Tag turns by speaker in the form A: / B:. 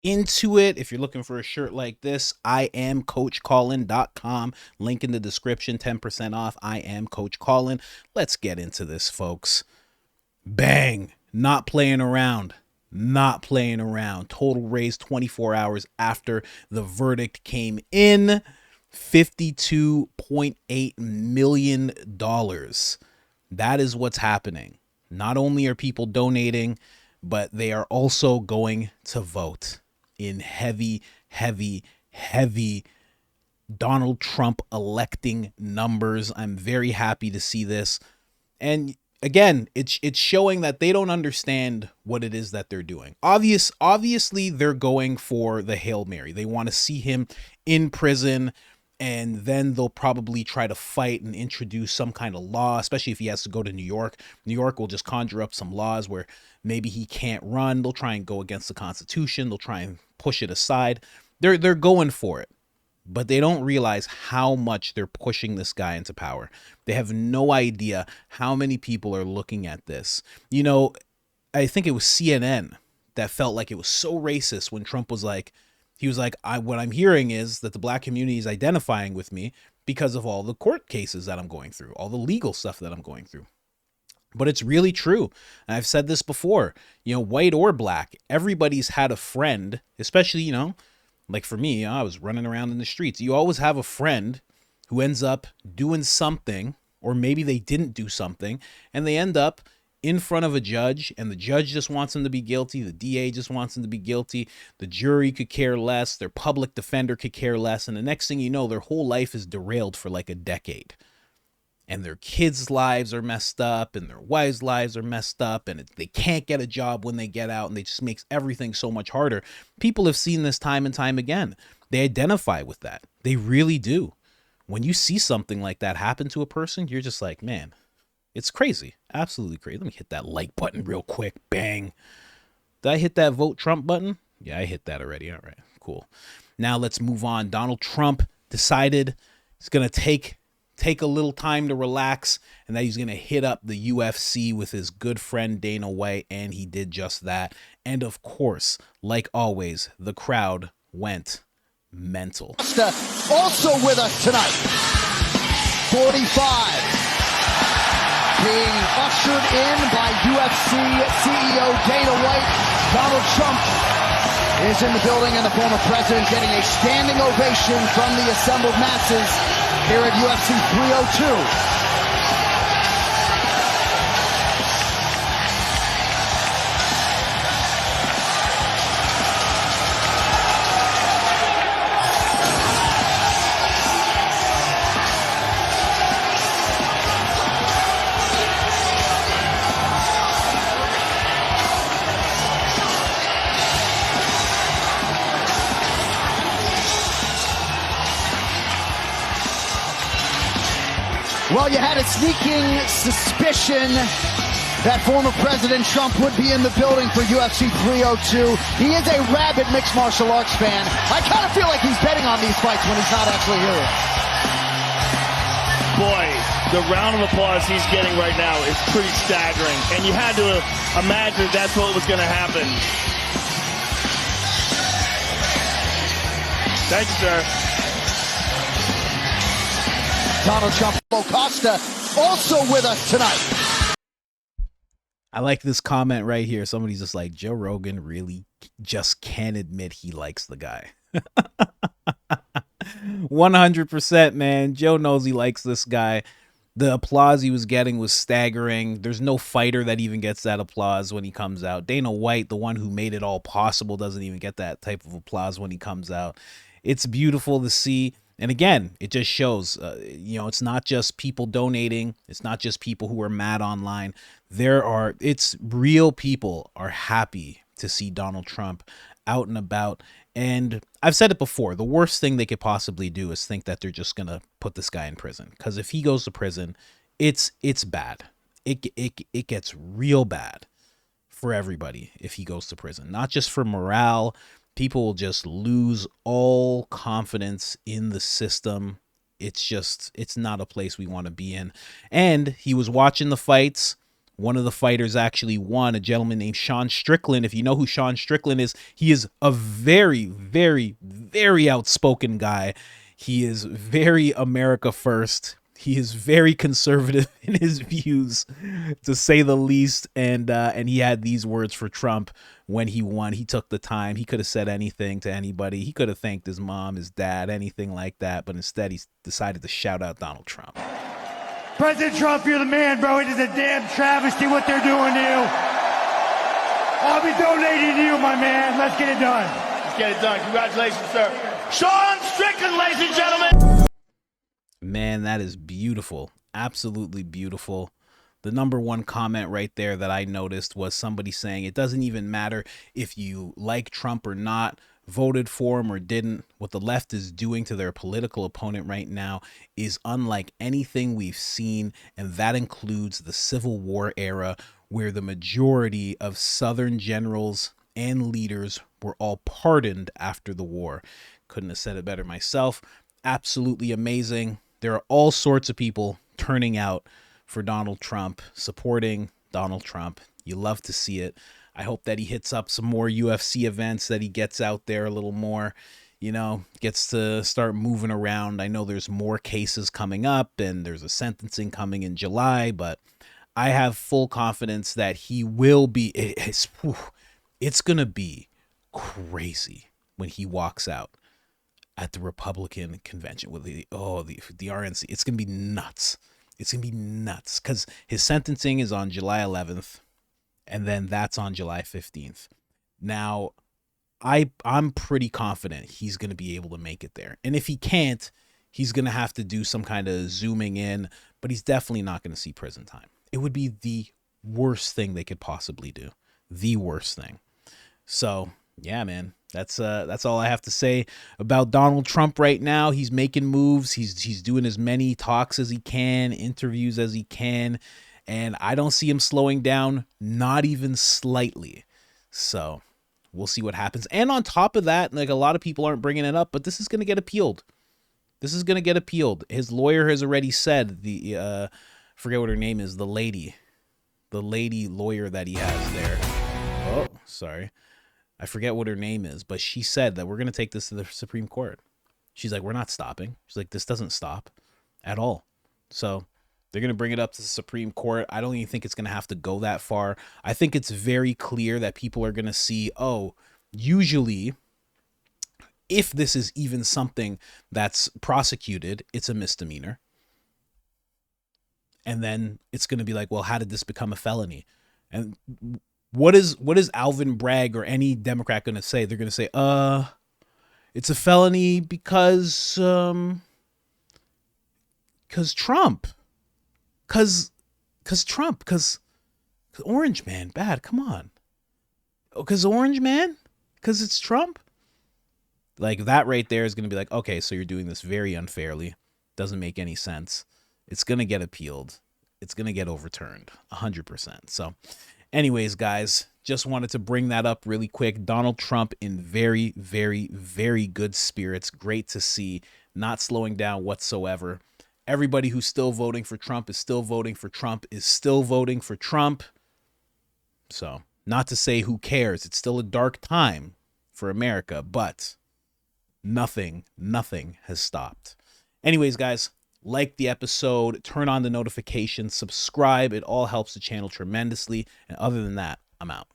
A: into it. If you're looking for a shirt like this, I am coachcolin.com. Link in the description, 10% off. I am Coach Colin. Let's get into this, folks. Bang. Not playing around. Not playing around. Total raise 24 hours after the verdict came in. $52.8 million. That is what's happening. Not only are people donating, but they are also going to vote in heavy Donald Trump electing numbers. I'm very happy to see this. And again, it's showing that they don't understand what it is that they're doing. Obviously, they're going for the Hail Mary. They want to see him in prison, and then they'll probably try to fight and introduce some kind of law, especially if he has to go to New York. New York will just conjure up some laws where maybe he can't run. They'll try and go against the Constitution. They'll try and push it aside. They're going for it. But they don't realize how much they're pushing this guy into power. They have no idea how many people are looking at this. You know, I think it was CNN that felt like it was so racist when Trump was like, what I'm hearing is that the black community is identifying with me because of all the court cases that I'm going through, all the legal stuff that I'm going through. But it's really true. And I've said this before, you know, white or black, everybody's had a friend, especially, you know, like for me, I was running around in the streets. You always have a friend who ends up doing something, or maybe they didn't do something, and they end up in front of a judge, and the judge just wants them to be guilty. The DA just wants them to be guilty. The jury could care less. Their public defender could care less. And the next thing you know, their whole life is derailed for like a decade. And their kids' lives are messed up, and their wives' lives are messed up, and they can't get a job when they get out, and it just makes everything so much harder. People have seen this time and time again. They identify with that. They really do. When you see something like that happen to a person, you're just like, man, it's crazy. Absolutely crazy. Let me hit that like button real quick. Bang. Did I hit that vote Trump button? Yeah, I hit that already. All right, cool. Now let's move on. Donald Trump decided he's going to take a little time to relax, and that he's going to hit up the UFC with his good friend Dana White, and he did just that. And of course, like always, the crowd went mental.
B: Also with us tonight, 45. Being ushered in by UFC CEO Dana White, Donald Trump is in the building, and the former president getting a standing ovation from the assembled masses here at UFC 302. Well, you had a sneaking suspicion that former President Trump would be in the building for UFC 302. He is a rabid mixed martial arts fan. I kind of feel like he's betting on these fights when he's not actually here.
C: Boy, the round of applause he's getting right now is pretty staggering. And you had to imagine that's what was going to happen. Thank you, sir.
B: Donald Trump, Costa, also with us tonight.
A: I like this comment right here. Somebody's just like, Joe Rogan really just can't admit he likes the guy. 100%, man. Joe knows he likes this guy. The applause he was getting was staggering. There's no fighter that even gets that applause when he comes out. Dana White, the one who made it all possible, doesn't even get that type of applause when he comes out. It's beautiful to see. And again, it just shows, it's not just people donating. It's not just people who are mad online. It's real people are happy to see Donald Trump out and about. And I've said it before, the worst thing they could possibly do is think that they're just going to put this guy in prison. Because if he goes to prison, it's bad. It gets real bad for everybody if he goes to prison. Not just for morale. People will just lose all confidence in the system. It's not a place we want to be in. And he was watching the fights One of the fighters actually won, a gentleman named Sean Strickland. If you know who Sean Strickland is, he is a very, very, very outspoken guy. He is very America first. He is very conservative in his views, to say the least. And he had these words for Trump when he won. He took the time. He could have said anything to anybody. He could have thanked his mom, his dad, anything like that. But instead, he decided to shout out Donald Trump.
D: President Trump, you're the man, bro. It is a damn travesty what they're doing to you. I'll be donating to you, my man. Let's get it done.
C: Let's get it done. Congratulations, sir. Sean Strickland, ladies and gentlemen.
A: Man, that is beautiful. Absolutely beautiful. The number one comment right there that I noticed was somebody saying it doesn't even matter if you like Trump or not, voted for him or didn't. What the left is doing to their political opponent right now is unlike anything we've seen, and that includes the Civil War era, where the majority of Southern generals and leaders were all pardoned after the war. Couldn't have said it better myself. Absolutely amazing. There are all sorts of people turning out for Donald Trump, supporting Donald Trump. You love to see it. I hope that he hits up some more UFC events, that he gets out there a little more, gets to start moving around. I know there's more cases coming up and there's a sentencing coming in July, but I have full confidence that he will be. It's going to be crazy when he walks out at the Republican convention with the RNC. It's going to be nuts. It's going to be nuts because his sentencing is on July 11th. And then that's on July 15th. Now, I'm pretty confident he's going to be able to make it there. And if he can't, he's going to have to do some kind of zooming in, but he's definitely not going to see prison time. It would be the worst thing they could possibly do. The worst thing. So, yeah, man, that's all I have to say about Donald Trump right now. He's making moves. He's doing as many talks as he can, interviews as he can. And I don't see him slowing down, not even slightly. So we'll see what happens. And on top of that, like, a lot of people aren't bringing it up, but this is going to get appealed. This is going to get appealed. His lawyer has already said, forget what her name is, the lady lawyer that he has there. Oh, sorry. I forget what her name is, but she said that we're going to take this to the Supreme Court. She's like, we're not stopping. She's like, this doesn't stop at all. So they're going to bring it up to the Supreme Court. I don't even think it's going to have to go that far. I think it's very clear that people are going to see, usually if this is even something that's prosecuted, it's a misdemeanor. And then it's going to be like, well, how did this become a felony? And what is Alvin Bragg or any Democrat going to say? They're going to say, it's a felony because Trump. Cause Trump, cause Orange Man, bad. Come on. Oh, cause Orange Man, cause it's Trump. Like, that right there is gonna be like, okay, so you're doing this very unfairly. Doesn't make any sense. It's gonna get appealed. It's gonna get overturned, 100%. So, anyways, guys, just wanted to bring that up really quick. Donald Trump in very, very, very good spirits. Great to see. Not slowing down whatsoever. Everybody who's still voting for Trump is still voting for Trump is still voting for Trump. So, not to say who cares. It's still a dark time for America, but nothing has stopped. Anyways, guys, like the episode, turn on the notifications, subscribe. It all helps the channel tremendously. And other than that, I'm out.